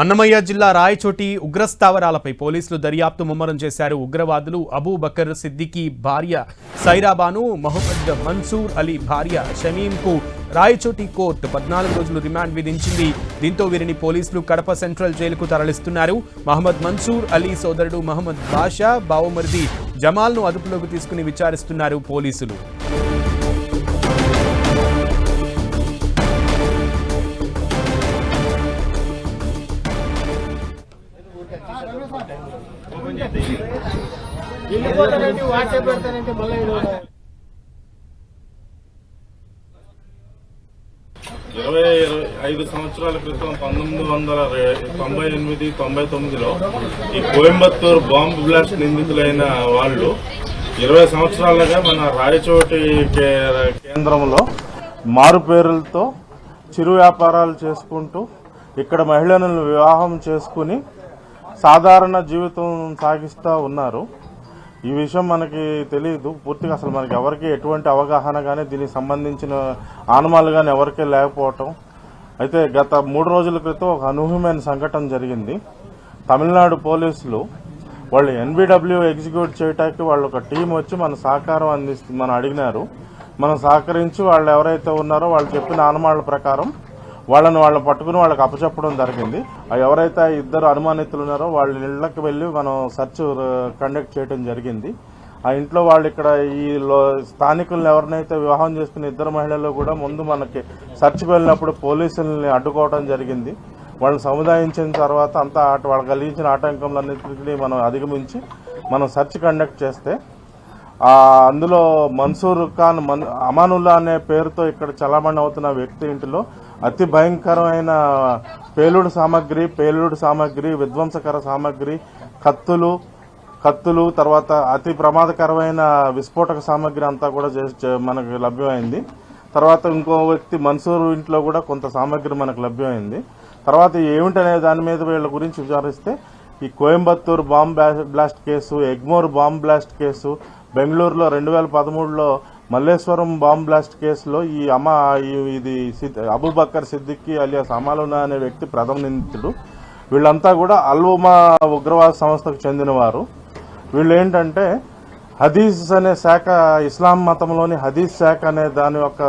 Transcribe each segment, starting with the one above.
అన్నమయ్య జిల్లా రాయచోటి ఉగ్రస్థావరాలపై పోలీసులు దర్యాప్తు ముమ్మరం చేశారు. ఉగ్రవాదులు అబూ బకర్ సిద్దికీ భార్య సైరాబాను, మహమ్మద్ మన్సూర్ అలీ భార్య షమీంకు రాయచోటి కోర్టు 14 రోజులు రిమాండ్ విధించింది. దీంతో వీరిని పోలీసులు కడప సెంట్రల్ జైలుకు తరలిస్తున్నారు. మహమ్మద్ మన్సూర్ అలీ సోదరుడు మహమ్మద్ బాషా, బావమరిది జమాల్ను అదుపులోకి తీసుకుని విచారిస్తున్నారు పోలీసులు. ఇరవై 5 సంవత్సరాల క్రితం 1998-99లో ఈ కోయంబత్తూరు బాంబు బ్లాస్ట్ నిందితులైన వాళ్ళు 20 సంవత్సరాలుగా మన రాయచోటి కేంద్రంలో మారు పేరులతో చిరు వ్యాపారాలు చేసుకుంటూ ఇక్కడ మహిళలను వివాహం చేసుకుని సాధారణ జీవితం సాగిస్తూ ఉన్నారు. ఈ విషయం మనకి తెలియదు పూర్తిగా, అసలు మనకి ఎవరికి ఎటువంటి అవగాహన కానీ దీనికి సంబంధించిన ఆనమాలు కానీ ఎవరికీ లేకపోవటం. అయితే గత 3 రోజుల క్రితం ఒక అనూహ్యమైన సంఘటన జరిగింది. తమిళనాడు పోలీసులు వాళ్ళు NBW ఎగ్జిక్యూట్ చేయడానికి వాళ్ళు ఒక టీం వచ్చి మన సహకారం మనం అడిగినారు. మనం సహకరించి వాళ్ళు ఎవరైతే ఉన్నారో వాళ్ళు చెప్పిన ఆనమాళ్ల ప్రకారం వాళ్ళని పట్టుకుని వాళ్ళకి అప్పచెప్పడం జరిగింది. ఎవరైతే ఇద్దరు అనుమానితులు ఉన్నారో వాళ్ళ ఇళ్లకు వెళ్ళి మనం సెర్చ్ కండక్ట్ చేయడం జరిగింది. ఆ ఇంట్లో వాళ్ళు ఇక్కడ ఈ స్థానికులను ఎవరినైతే వివాహం చేసుకున్న ఇద్దరు మహిళలు కూడా ముందు మనకి సెర్చ్కి వెళ్ళినప్పుడు పోలీసుల్ని అడ్డుకోవడం జరిగింది. వాళ్ళని సముదాయించిన తర్వాత అంతా వాళ్ళు కలిగించిన ఆటంకములన్నింటినీ మనం అధిగమించి మనం సెర్చ్ కండక్ట్ చేస్తే అందులో మన్సూర్ ఖాన్ అమానుల్లా అనే పేరుతో ఇక్కడ చలామణి అవుతున్న వ్యక్తి ఇంటిలో అతి భయంకరమైన పేలుడు సామాగ్రి, విధ్వంసకర సామాగ్రి, కత్తులు తర్వాత అతి ప్రమాదకరమైన విస్ఫోటక సామాగ్రి అంతా కూడా మనకు లభ్యమైంది. తర్వాత ఇంకో వ్యక్తి మన్సూర్ ఇంట్లో కూడా కొంత సామాగ్రి మనకు లభ్యమైంది. తర్వాత ఏమిటనే దాని మీద వీళ్ళ గురించి విచారిస్తే ఈ Coimbatore bomb blast case, Egmore bomb blast case, బెంగళూరులో 2013లో మల్లేశ్వరం బాంబ్ బ్లాస్ట్ కేసులో ఇది అబూ బకర్ సిద్దికీ అలియాస్ అమాలునా అనే వ్యక్తి ప్రథమ నిందితుడు. వీళ్ళంతా కూడా అల్-ఉమా ఉగ్రవాద సంస్థకు చెందినవారు. వీళ్ళు ఏంటంటే హదీస్ అనే శాఖ, ఇస్లాం మతంలోని హదీస్ శాఖ అనే దాని యొక్క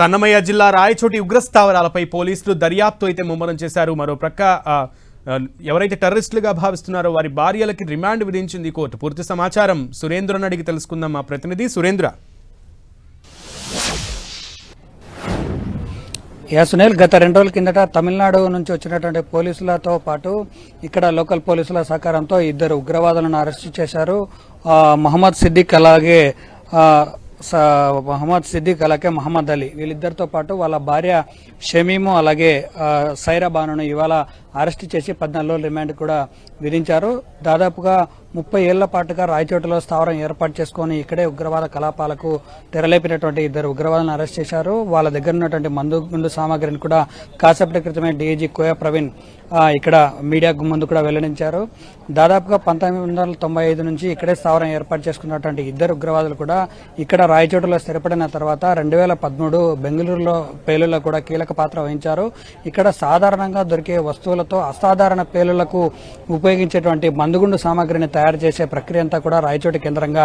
అన్నమయ్య జిల్లా రాయచోటి ఉగ్రస్థావరాలపై పోలీసులు దర్యాప్తు అయితే ముమ్మరం చేశారు. మరో ప్రక్క ఎవరైతే టెర్రరిస్టులుగా భావిస్తున్నారో వారి భార్యలకి రిమాండ్ విధించింది కోర్టు. పూర్తి సమాచారం సురేంద్రని అడిగి తెలుసుకుందాం. మా ప్రతినిధి సురేంద్ర. సునీల్, గత 2 రోజుల కిందట తమిళనాడు నుంచి వచ్చినటువంటి పోలీసులతో పాటు ఇక్కడ లోకల్ పోలీసుల సహకారంతో 2 ఉగ్రవాదులను అరెస్టు చేశారు. మహమ్మద్ సిద్దిక్ అలాగే మహమ్మద్ అలీ, వీళ్ళిద్దరితో పాటు వాళ్ళ భార్య షమీము అలాగే సైరాబానును ఇవాళ అరెస్టు చేసి 14 రోజుల రిమాండ్ కూడా విధించారు. దాదాపుగా 30 ఏళ్ల పాటుగా రాయచోటిలో స్థావరం ఏర్పాటు చేసుకుని ఇక్కడే ఉగ్రవాద కలాపాలకు తెరలేపినటువంటి 2 ఉగ్రవాదులను అరెస్ట్ చేశారు. వాళ్ళ దగ్గర ఉన్నటువంటి మందు సామాగ్రిని కూడా కాసేపటి క్రితమే డీఐజీ కోయా ప్రవీణ్ ఇక్కడ మీడియా ముందు కూడా వెల్లడించారు. దాదాపుగా 1995 నుంచి ఇక్కడే స్థావరం ఏర్పాటు చేసుకున్నటువంటి 2 ఉగ్రవాదులు కూడా ఇక్కడ రాయచోటిలో స్థిరపడిన తర్వాత 2013 బెంగళూరులో పేలుళ్లలో కూడా కీలక పాత్ర వహించారు. ఇక్కడ సాధారణంగా దొరికే వస్తువులతో అసాధారణ పేలుళ్లకు ఉపయోగించేటువంటి మందుగుండు సామాగ్రిని తయారు చేసే ప్రక్రియ అంతా కూడా రాయచోటి కేంద్రంగా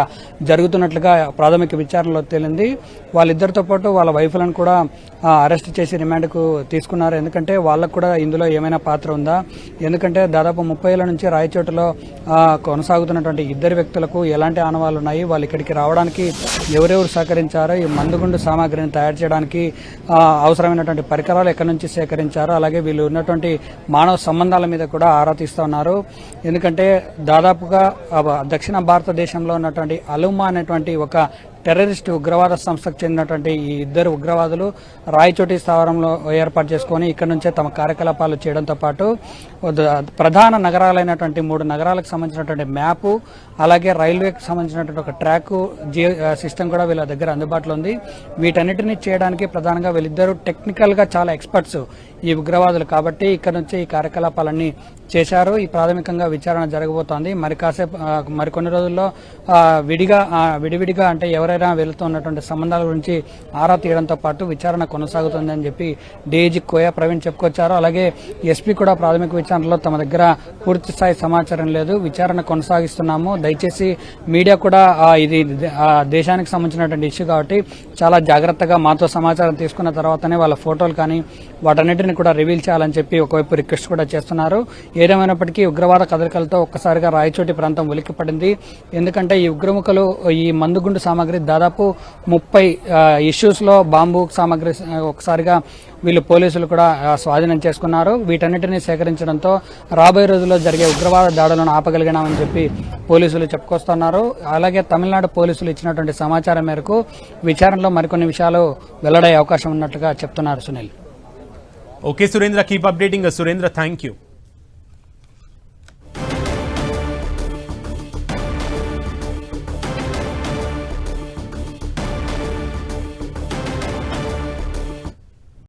జరుగుతున్నట్లుగా ప్రాథమిక విచారణలో తేలింది. వాళ్ళిద్దరితో పాటు వాళ్ళ వైఫ్లను కూడా అరెస్ట్ చేసి రిమాండ్కు తీసుకున్నారు. ఎందుకంటే వాళ్ళకు కూడా ఇందులో ఏమైనా పాత్ర ఉందా, ఎందుకంటే దాదాపు 30 ఏళ్ల నుంచి రాయచోటిలో కొనసాగుతున్నటువంటి 2 వ్యక్తులకు ఎలాంటి ఆనవాళ్లు ఉన్నాయి, వాళ్ళు ఇక్కడికి రావడానికి ఎవరెవరు సహకరించారో, ఈ మందుగుండు సామాగ్రిని తయారు చేయడానికి అవసరమైనటువంటి పరికరాలు ఎక్కడి నుంచి సేకరించారో, అలాగే వీళ్ళు ఉన్నటువంటి మానవ సంబంధాల మీద కూడా ఆరా తీస్తూ ఉన్నారు. ఎందుకంటే దాదాపుగా దక్షిణ భారతదేశంలో ఉన్నటువంటి అల్-ఉమా అనేటువంటి ఒక టెర్రరిస్ట్ ఉగ్రవాద సంస్థకు చెందినటువంటి ఈ 2 ఉగ్రవాదులు రాయచోటి స్థావరంలో ఏర్పాటు చేసుకుని ఇక్కడ నుంచే తమ కార్యకలాపాలు చేయడంతో పాటు ప్రధాన నగరాలైనటువంటి 3 నగరాలకు సంబంధించినటువంటి మ్యాప్, అలాగే రైల్వేకి సంబంధించినటువంటి ఒక ట్రాక్ సిస్టమ్ కూడా వీళ్ళ దగ్గర అందుబాటులో ఉంది. వీటన్నిటిని చేయడానికి ప్రధానంగా వీళ్ళిద్దరూ టెక్నికల్ గా చాలా ఎక్స్పర్ట్స్ ఈ ఉగ్రవాదులు కాబట్టి ఇక్కడ నుంచి ఈ కార్యకలాపాలన్నీ చేశారు. ఈ ప్రాథమికంగా విచారణ జరగబోతోంది. మరికొన్ని రోజుల్లో విడివిడిగా అంటే ఎవరైనా వెళుతూ ఉన్నటువంటి సంబంధాల గురించి ఆరా తీయడంతో పాటు విచారణ కొనసాగుతుందని చెప్పి డీఐజీ కోయా ప్రవీణ్ చెప్పుకొచ్చారు. అలాగే ఎస్పీ కూడా ప్రాథమిక విచారణలో తమ దగ్గర పూర్తి స్థాయి సమాచారం లేదు, విచారణ కొనసాగిస్తున్నాము, దయచేసి మీడియా కూడా ఇది దేశానికి సంబంధించినటువంటి ఇష్యూ కాబట్టి చాలా జాగ్రత్తగా మాతో సమాచారం తీసుకున్న తర్వాతనే వాళ్ళ ఫోటోలు కానీ వాటన్నిటిని కూడా రివీల్ చేయాలని చెప్పి ఒకవైపు రిక్వెస్ట్ కూడా చేస్తున్నారు. ఏదేమైనప్పటికీ ఉగ్రవాద కదలికలతో ఒక్కసారిగా రాయచోటి ప్రాంతం ఉలిక్కిపడింది. ఎందుకంటే ఈ ఉగ్రముఖలు ఈ మందుగుండు సామాగ్రి దాదాపు 30 ఇష్యూస్ లో బాంబు సామాగ్రి ఒకసారిగా వీళ్ళు పోలీసులు కూడా స్వాధీనం చేసుకున్నారు. వీటన్నిటిని సేకరించడంతో రాబోయే రోజుల్లో జరిగే ఉగ్రవాద దాడులను ఆపగలిగినామని చెప్పి పోలీసులు చెప్పుకొస్తున్నారు. అలాగే తమిళనాడు పోలీసులు ఇచ్చినటువంటి సమాచారం మేరకు విచారణలో మరికొన్ని విషయాలు వెల్లడయ్యే అవకాశం ఉన్నట్లుగా చెప్తున్నారు. Sunil. Okay Surendra, keep updating. Surendra, thank you.